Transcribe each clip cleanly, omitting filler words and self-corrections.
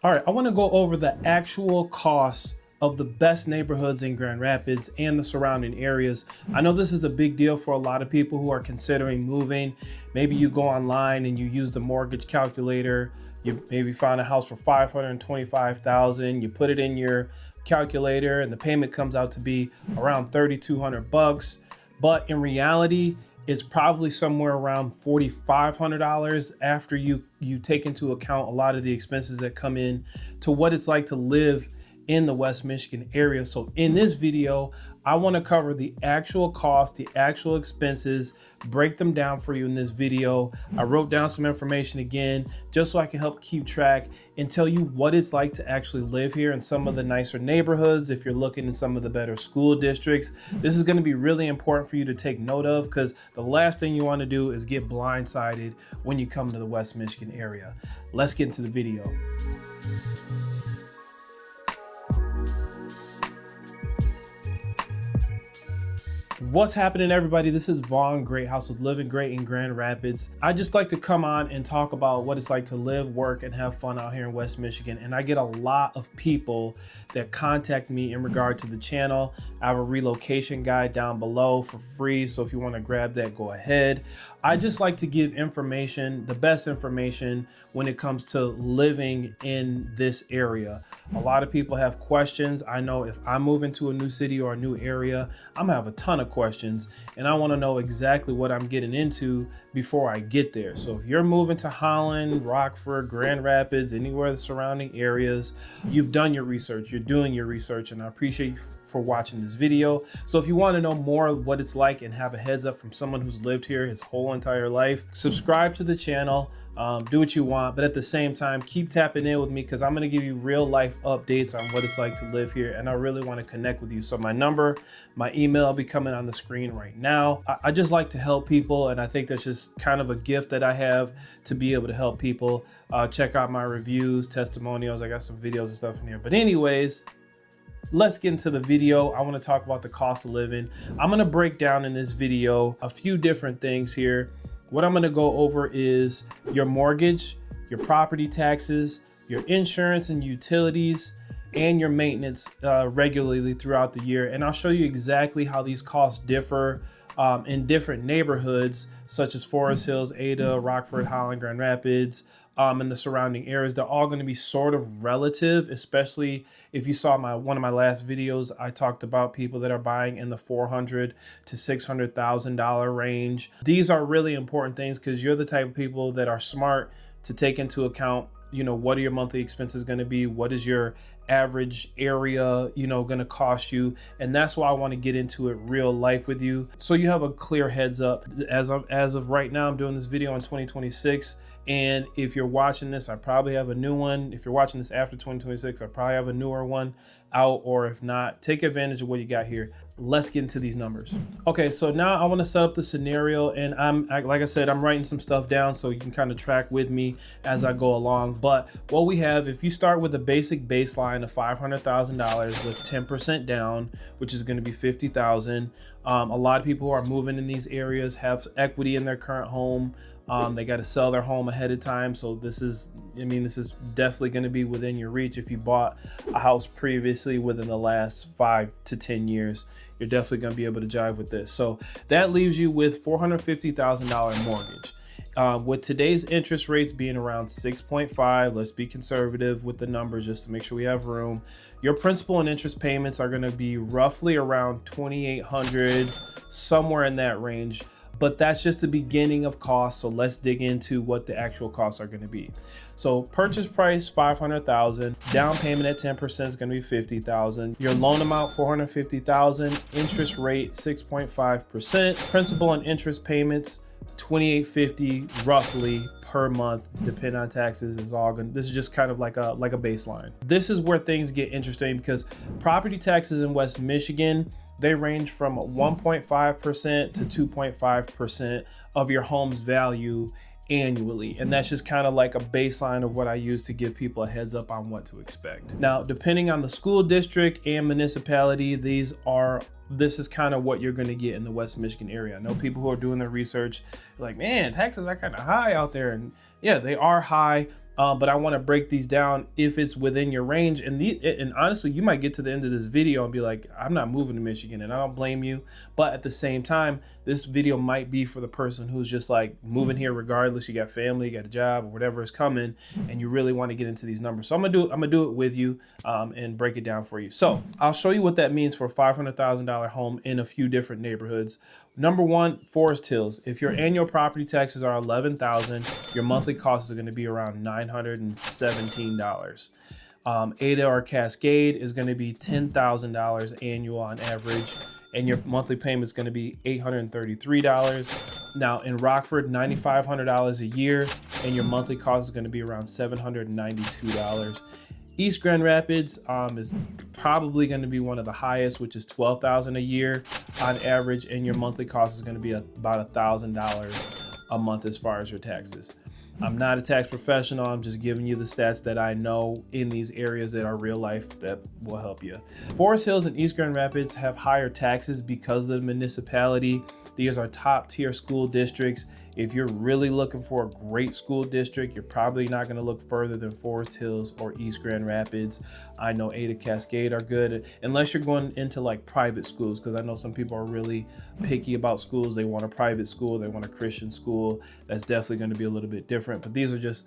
All right, I want to go over the actual costs of the best neighborhoods in Grand Rapids and the surrounding areas. I know this is a big deal for a lot of people who are considering moving. Maybe you go online and you use the mortgage calculator. You maybe found a house for $525,000. You put it in your calculator and the payment comes out to be around $3,200. But in reality, it's probably somewhere around $4,500 after you take into account a lot of the expenses that come in to what it's like to live in the West Michigan area. So in this video, I want to cover the actual cost, the actual expenses, break them down for you in this video. I wrote down some information again, just so I can help keep track and tell you what it's like to actually live here in some of the nicer neighborhoods. If you're looking in some of the better school districts, this is going to be really important for you to take note of, because the last thing you want to do is get blindsided when you come to the West Michigan area. Let's get into the video. What's happening, everybody? This is Vaughn, Great House of Living Great in Grand Rapids. I just like to come on and talk about what it's like to live, work, and have fun out here in West Michigan. And I get a lot of people that contact me in regard to the channel. I have a relocation guide down below for free, so if you want to grab that, go ahead. I just like to give information, the best information when it comes to living in this area. A lot of people have questions. I know if I move into a new city or a new area, I'm gonna have a ton of questions, and I want to know exactly what I'm getting into before I get there. So if you're moving to Holland, Rockford, Grand Rapids, anywhere in the surrounding areas, you've done your research, you're doing your research, and I appreciate you for watching this video. So if you want to know more of what it's like and have a heads up from someone who's lived here his whole entire life, subscribe to the channel. Do what you want, but at the same time, keep tapping in with me, because I'm going to give you real life updates on what it's like to live here, and I really want to connect with you. So my number, my email will be coming on the screen right now. I just like to help people, and I think that's just kind of a gift that I have, to be able to help people. Check out my reviews, testimonials. I got some videos and stuff in here. But anyways, let's get into the video. I want to talk about the cost of living. I'm going to break down in this video a few different things here. What I'm going to go over is your mortgage, your property taxes, your insurance and utilities, and your maintenance regularly throughout the year. And I'll show you exactly how these costs differ in different neighborhoods, such as Forest Hills, Ada, Rockford, Holland, Grand Rapids, and the surrounding areas. They're all going to be sort of relative, especially if you saw one of my last videos. I talked about people that are buying in the $400,000 to $600,000 range. These are really important things, because you're the type of people that are smart to take into account, you know, what are your monthly expenses going to be? What is your average area, you know, going to cost you? And that's why I want to get into it real life with you, so you have a clear heads up. As of right now, I'm doing this video in 2026. And if you're watching this, I probably have a new one. If you're watching this after 2026, I probably have a newer one out, or if not, take advantage of what you got here. Let's get into these numbers. Okay, so now I want to set up the scenario, and like I said, I'm writing some stuff down so you can kind of track with me as I go along. But what we have, if you start with a basic baseline of $500,000 with 10% down, which is going to be $50,000. A lot of people who are moving in these areas have equity in their current home. They got to sell their home ahead of time. So this is definitely going to be within your reach. If you bought a house previously within the last 5 to 10 years, you're definitely going to be able to jive with this. So that leaves you with $450,000 mortgage. With today's interest rates being around 6.5, let's be conservative with the numbers just to make sure we have room. Your principal and interest payments are going to be roughly around $2,800, somewhere in that range. But that's just the beginning of costs. So let's dig into what the actual costs are going to be. So purchase price, $500,000, down payment at 10% is going to be $50,000. Your loan amount, $450,000, interest rate, 6.5%, principal and interest payments, $2,850 roughly per month, depending on taxes. Is all good. This is just kind of like a baseline. This is where things get interesting, because property taxes in West Michigan, they range from 1.5% to 2.5% of your home's value annually. And that's just kind of like a baseline of what I use to give people a heads up on what to expect. Now, depending on the school district and municipality, this is kind of what you're going to get in the West Michigan area. I know people who are doing their research like, man, taxes are kind of high out there. And yeah, they are high, but I want to break these down if it's within your range. And honestly, you might get to the end of this video and be like, I'm not moving to Michigan, and I don't blame you. But at the same time, this video might be for the person who's just like moving here regardless. You got family, you got a job, or whatever is coming, and you really want to get into these numbers. So I'm gonna do it with you and break it down for you. So I'll show you what that means for a $500,000 home in a few different neighborhoods. Number one, Forest Hills. If your annual property taxes are $11,000, your monthly cost is going to be around $917. Ada or Cascade is going to be $10,000 annual on average, and your monthly payment is going to be $833. Now in Rockford, $9,500 a year, and your monthly cost is going to be around $792. East Grand Rapids is probably going to be one of the highest, which is $12,000 a year on average, and your monthly cost is going to be about $1,000 a month as far as your taxes. I'm not a tax professional. I'm just giving you the stats that I know in these areas that are real life that will help you. Forest Hills and East Grand Rapids have higher taxes because of the municipality. These are top tier school districts. If you're really looking for a great school district, you're probably not going to look further than Forest Hills or East Grand Rapids. I know Ada, Cascade are good, unless you're going into like private schools, because I know some people are really picky about schools. They want a private school, they want a Christian school. That's definitely going to be a little bit different, but these are just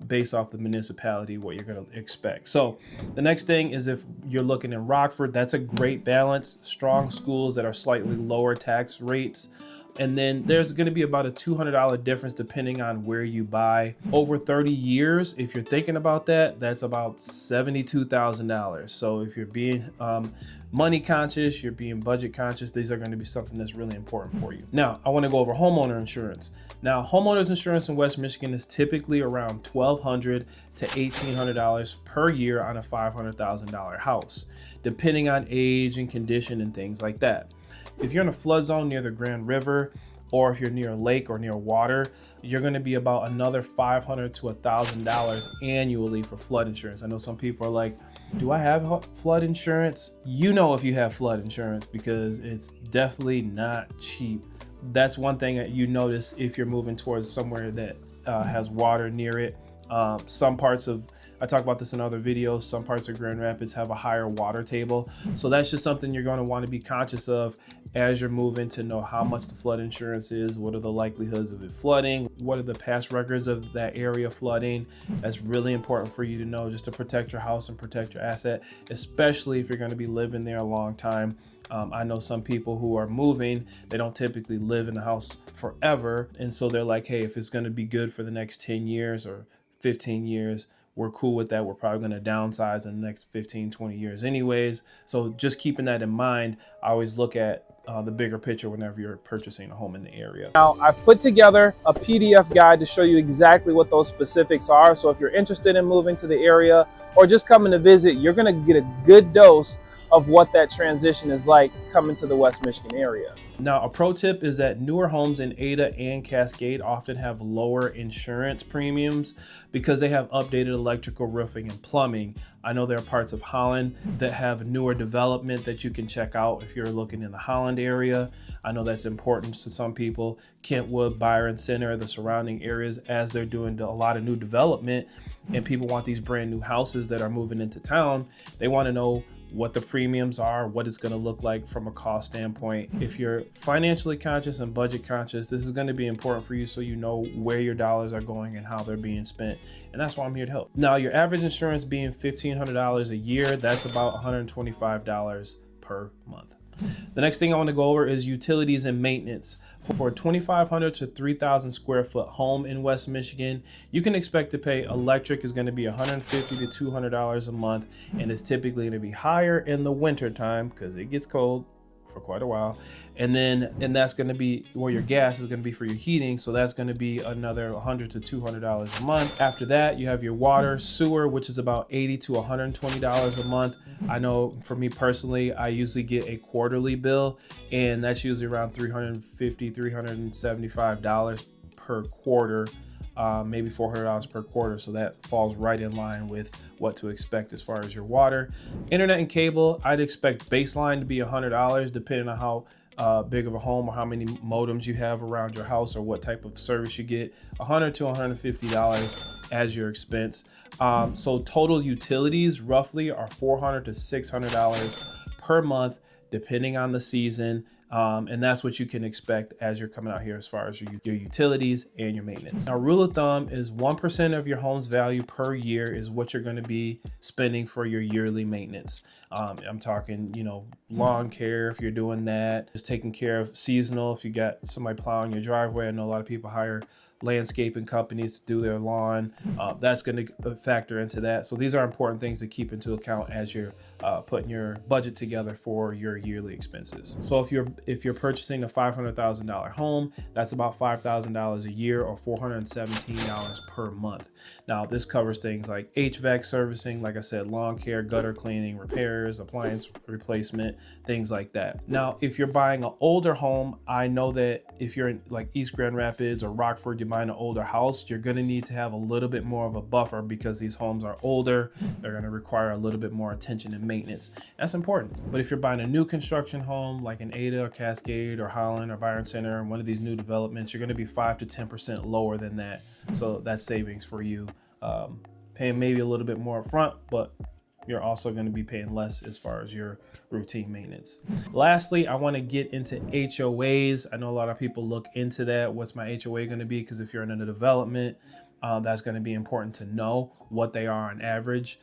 based off the municipality, what you're going to expect. So the next thing is, if you're looking in Rockford, that's a great balance. Strong schools that are slightly lower tax rates. And then there's going to be about a $200 difference depending on where you buy. Over 30 years, if you're thinking about that, that's about $72,000. So if you're being money conscious, you're being budget conscious, these are going to be something that's really important for you. Now, I want to go over homeowner insurance. Now, homeowners insurance in West Michigan is typically around $1,200 to $1,800 per year on a $500,000 house, depending on age and condition and things like that. If you're in a flood zone near the Grand River, or if you're near a lake or near water, you're going to be about another $500 to $1,000 annually for flood insurance. I know some people are like, do I have flood insurance? You know if you have flood insurance, because it's definitely not cheap. That's one thing that you notice if you're moving towards somewhere that has water near it. Some parts of, I talk about this in other videos, some parts of Grand Rapids have a higher water table. So that's just something you're going to want to be conscious of as you're moving, to know how much the flood insurance is, what are the likelihoods of it flooding, what are the past records of that area flooding. That's really important for you to know, just to protect your house and protect your asset, especially if you're going to be living there a long time. I know some people who are moving, they don't typically live in the house forever. And so they're like, hey, if it's going to be good for the next 10 years or 15 years, we're cool with that. We're probably going to downsize in the next 15, 20 years anyways. So just keeping that in mind, I always look at the bigger picture whenever you're purchasing a home in the area. Now, I've put together a PDF guide to show you exactly what those specifics are. So if you're interested in moving to the area or just coming to visit, you're going to get a good dose of what that transition is like coming to the West Michigan area. Now, a pro tip is that newer homes in Ada and Cascade often have lower insurance premiums because they have updated electrical, roofing, and plumbing. I know there are parts of Holland that have newer development that you can check out if you're looking in the Holland area. I know that's important to some people. Kentwood, Byron Center, the surrounding areas, as they're doing a lot of new development and people want these brand new houses that are moving into town, they want to know what the premiums are, what it's going to look like from a cost standpoint. If you're financially conscious and budget conscious, this is going to be important for you, so you know where your dollars are going and how they're being spent. And that's why I'm here to help. Now, your average insurance being $1,500 a year, that's about $125 per month. The next thing I want to go over is utilities and maintenance. For a 2,500 to 3,000 square foot home in West Michigan, you can expect to pay electric is going to be $150 to $200 a month, and it's typically going to be higher in the winter time because it gets cold for quite a while. And that's going to be where your gas is going to be for your heating, so that's going to be another $100 to $200 a month. After that, you have your water, sewer, which is about $80 to $120 a month. I know for me personally, I usually get a quarterly bill, and that's usually around $350, $375 per quarter, maybe $400 per quarter. So that falls right in line with what to expect as far as your water. Internet and cable, I'd expect baseline to be $100, depending on how big of a home or how many modems you have around your house or what type of service you get. $100 to $150 as your expense. So total utilities roughly are $400 to $600 per month, depending on the season. And that's what you can expect as you're coming out here as far as your utilities and your maintenance. Now, rule of thumb is 1% of your home's value per year is what you're going to be spending for your yearly maintenance. I'm talking, lawn care if you're doing that, just taking care of seasonal. If you got somebody plowing your driveway, I know a lot of people hire landscaping companies to do their lawn. That's going to factor into that. So these are important things to keep into account as you're putting your budget together for your yearly expenses. So if you're purchasing a $500,000 home, that's about $5,000 a year or $417 per month. Now this covers things like HVAC servicing, like I said, lawn care, gutter cleaning, repairs, appliance replacement, things like that. Now, if you're buying an older home, I know that if you're in like East Grand Rapids or Rockford, you're buying an older house, you're going to need to have a little bit more of a buffer because these homes are older. They're going to require a little bit more attention and maintenance. That's important. But if you're buying a new construction home like in Ada or Cascade or Holland or Byron Center and one of these new developments, you're going to be 5 to 10% lower than that. So that's savings for you, paying maybe a little bit more up front, but you're also going to be paying less as far as your routine maintenance. Lastly, I want to get into HOAs. I know a lot of people look into that. What's my HOA going to be? Because if you're in a development, that's going to be important to know what they are on average.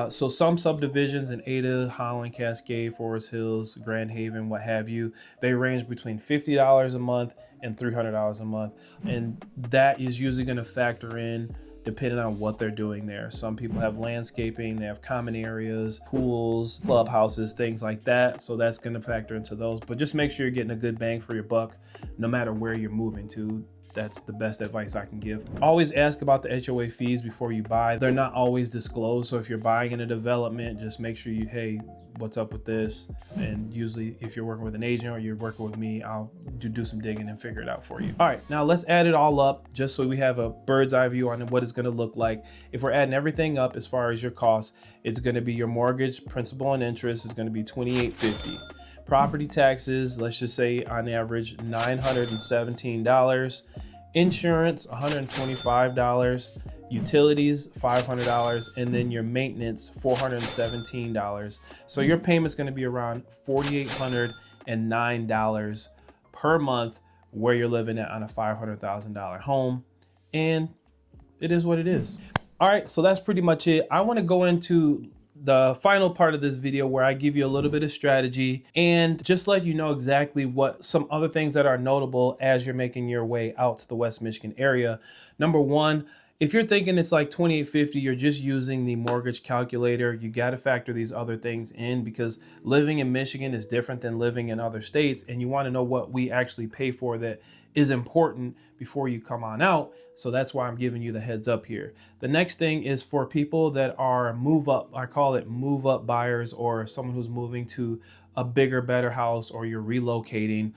So some subdivisions in Ada, Holland, Cascade, Forest Hills, Grand Haven, what have you, they range between $50 a month and $300 a month. And that is usually going to factor in depending on what they're doing there. Some people have landscaping, they have common areas, pools, clubhouses, things like that. So that's going to factor into those. But just make sure you're getting a good bang for your buck, no matter where you're moving to. That's the best advice I can give. Always ask about the HOA fees before you buy. They're not always disclosed. So if you're buying in a development, just make sure hey, what's up with this? And usually if you're working with an agent or you're working with me, I'll do some digging and figure it out for you. All right, now let's add it all up just so we have a bird's eye view on what it's gonna look like. If we're adding everything up as far as your costs, it's gonna be your mortgage, principal and interest is gonna be $2,850. Property taxes, let's just say on average, $917. Insurance, $125. Utilities, $500. And then your maintenance, $417. So your payment's going to be around $4,809 per month where you're living at on a $500,000 home. And it is what it is. All right, so that's pretty much it. I want to go into the final part of this video where I give you a little bit of strategy and just let you know exactly what some other things that are notable as you're making your way out to the West Michigan area. Number one, if you're thinking it's like $2,850, you're just using the mortgage calculator. You got to factor these other things in because living in Michigan is different than living in other states. And you want to know what we actually pay for that is important before you come on out. So that's why I'm giving you the heads up here. The next thing is for people that are move up. I call it move up buyers or someone who's moving to a bigger, better house or you're relocating.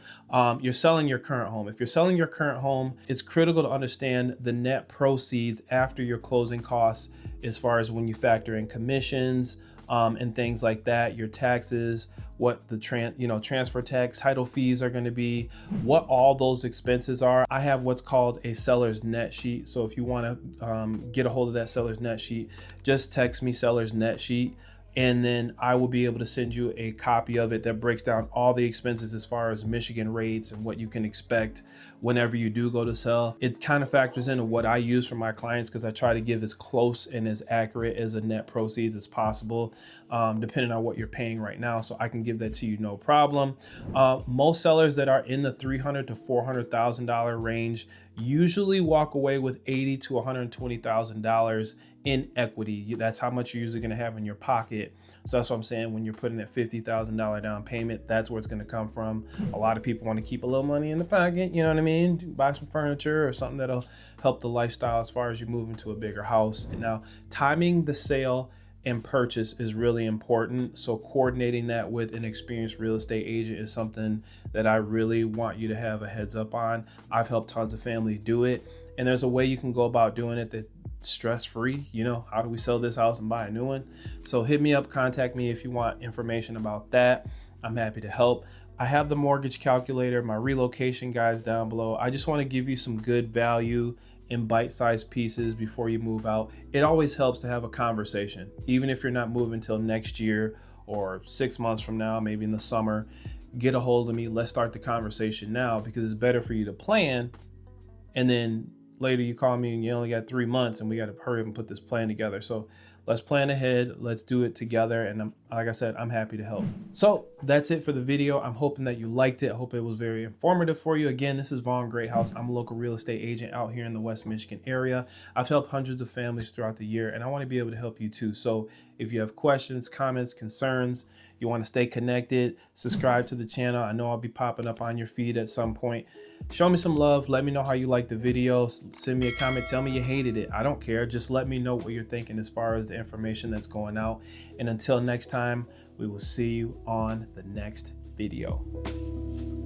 You're selling your current home. If you're selling your current home, it's critical to understand the net proceeds after your closing costs as far as when you factor in commissions, and things like that, your taxes, what the transfer tax, title fees are going to be, what all those expenses are. I have what's called a seller's net sheet. So if you want to get a hold of that seller's net sheet, just text me seller's net sheet. And then I will be able to send you a copy of it that breaks down all the expenses as far as Michigan rates and what you can expect whenever you do go to sell. It kind of factors into what I use for my clients because I try to give as close and as accurate as a net proceeds as possible, depending on what you're paying right now. So I can give that to you, no problem. Most sellers that are in the $300,000 to $400,000 range usually walk away with $80,000 to $120,000 in equity. That's how much you're usually going to have in your pocket. So that's what I'm saying. When you're putting that $50,000 down payment, that's where it's going to come from. A lot of people want to keep a little money in the pocket. You know what I mean? Buy some furniture or something that'll help the lifestyle as far as you move into a bigger house. And now timing the sale and purchase is really important. So coordinating that with an experienced real estate agent is something that I really want you to have a heads up on. I've helped tons of families do it. And there's a way you can go about doing it that stress-free. How do we sell this house and buy a new one? So hit me up, contact me if you want information about that. I'm happy to help. I have the mortgage calculator, my relocation guides down below. I just want to give you some good value in bite-sized pieces before you move out. It always helps to have a conversation, even if you're not moving till next year or 6 months from now, maybe in the summer. Get a hold of me. Let's start the conversation now, because it's better for you to plan, and then later you call me and you only got 3 months and we got to hurry up and put this plan together. So let's plan ahead. Let's do it together. And like I said, I'm happy to help. So that's it for the video. I'm hoping that you liked it. I hope it was very informative for you. Again, this is Vaughn Greathouse. I'm a local real estate agent out here in the West Michigan area. I've helped hundreds of families throughout the year, and I want to be able to help you too. So if you have questions, comments, concerns, you want to stay connected, subscribe to the channel. I know I'll be popping up on your feed at some point. Show me some love. Let me know how you like the video. Send me a comment. Tell me you hated it. I don't care. Just let me know what you're thinking as far as the information that's going out. And until next time, we will see you on the next video.